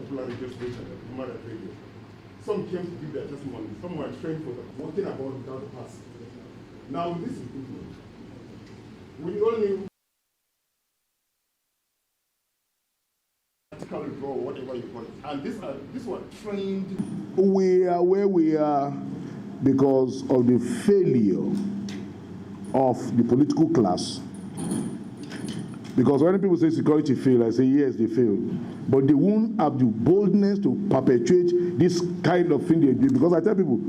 particular radio station, Human Rights Radio. Some came to give their testimony. Some were trained for walking about without a pass. Now, this is improvement. We only draw, whatever you call it. And these were trained. We are where we are because of the failure of the political class. Because when people say security failed, I say yes, they failed. But they won't have the boldness to perpetuate this kind of thing they do. Because I tell people,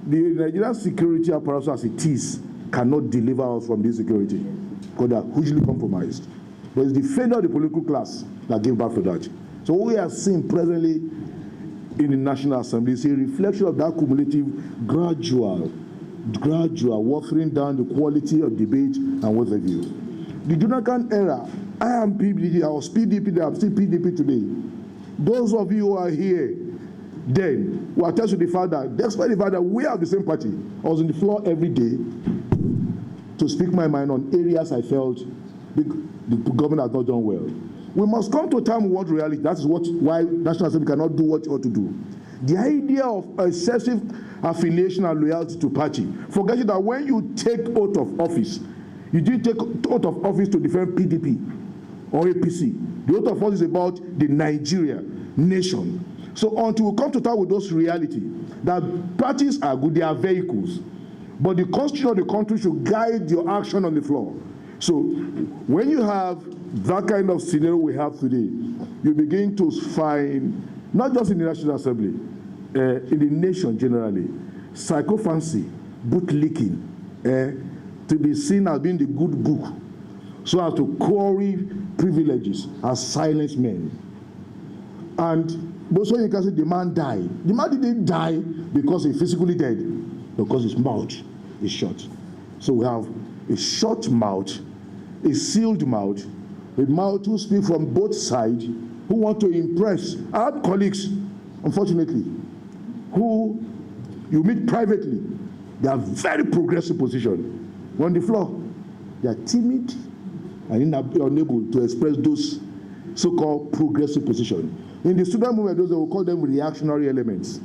the Nigerian security apparatus as it is cannot deliver us from this security because they are hugely compromised. But it's the failure of the political class that gave back to that. So what we are seeing presently in the National Assembly is a reflection of that cumulative, gradual watering down the quality of debate and what have you. The Jonathan era, I am PDP, I was PDP, I'm still PDP today. Those of you who are here then will attest to the fact that, despite the fact that we are the same party, I was on the floor every day to speak my mind on areas I felt the government has not done well. We must come to a time of what reality. That is why National Assembly cannot do what it ought to do. The idea of excessive affiliation and loyalty to party, forgetting that when you take oath of office, you didn't take oath of office to defend PDP or APC. The oath of office is about the Nigeria nation. So until we come to terms with those reality, that parties are good, they are vehicles, but the constitution of the country should guide your action on the floor. So when you have that kind of scenario we have today, you begin to find, not just in the National Assembly, in the nation generally, psychophancy, bootlicking, to be seen as being the good book, so as to quarry privileges as silence men. And also you can say the man died. The man didn't die because he physically dead, because his mouth is shut. So we have a shut mouth, a sealed mouth, a mouth who speak from both sides, who want to impress. I have colleagues, unfortunately, who you meet privately. They are very progressive position. On the floor, they are timid and unable to express those so-called progressive positions. In the student movement, those they will call them reactionary elements.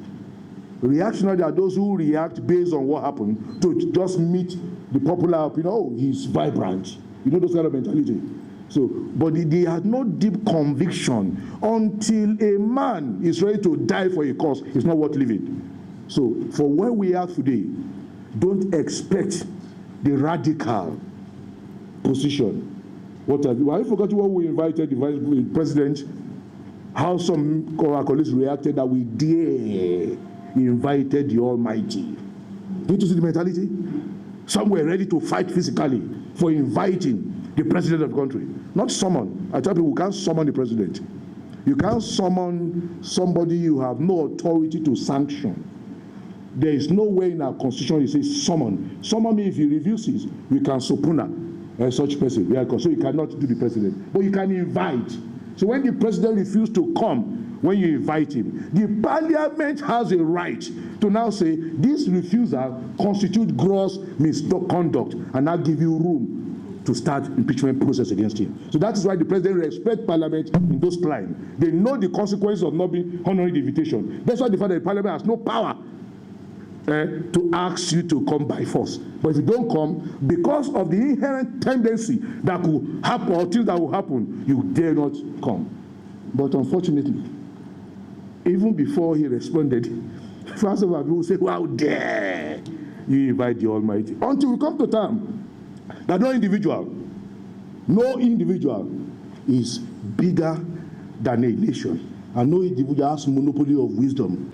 Reactionary are those who react based on what happened to just meet the popular opinion. Oh, he's vibrant. You know those kind of mentality. So, but they had no deep conviction until a man is ready to die for a cause. It's not worth living. So, for where we are today, don't expect the radical position. What have you? I forgot when we invited the vice president, how some of our colleagues reacted that we dare invited the Almighty. Did you see the mentality? Some were ready to fight physically for inviting the president of the country. Not summon. I tell people, you can't summon the president. You can't summon somebody you have no authority to sanction. There is no way in our constitution it says summon. Summon means if he refuses, we can subpoena such person. So you cannot do the president. But you can invite. So when the president refuses to come, when you invite him, the parliament has a right to now say this refusal constitutes gross misconduct and now give you room to start impeachment process against him. So that is why the president respects parliament in those climes. They know the consequences of not being honoring the invitation. That's why the fact that the parliament has no power to ask you to come by force. But if you don't come, because of the inherent tendency that could happen or things that will happen, you dare not come. But unfortunately, even before he responded, first of all, people say, how dare you invite the Almighty? Until we come to term that no individual is bigger than a nation, and no individual has monopoly of wisdom.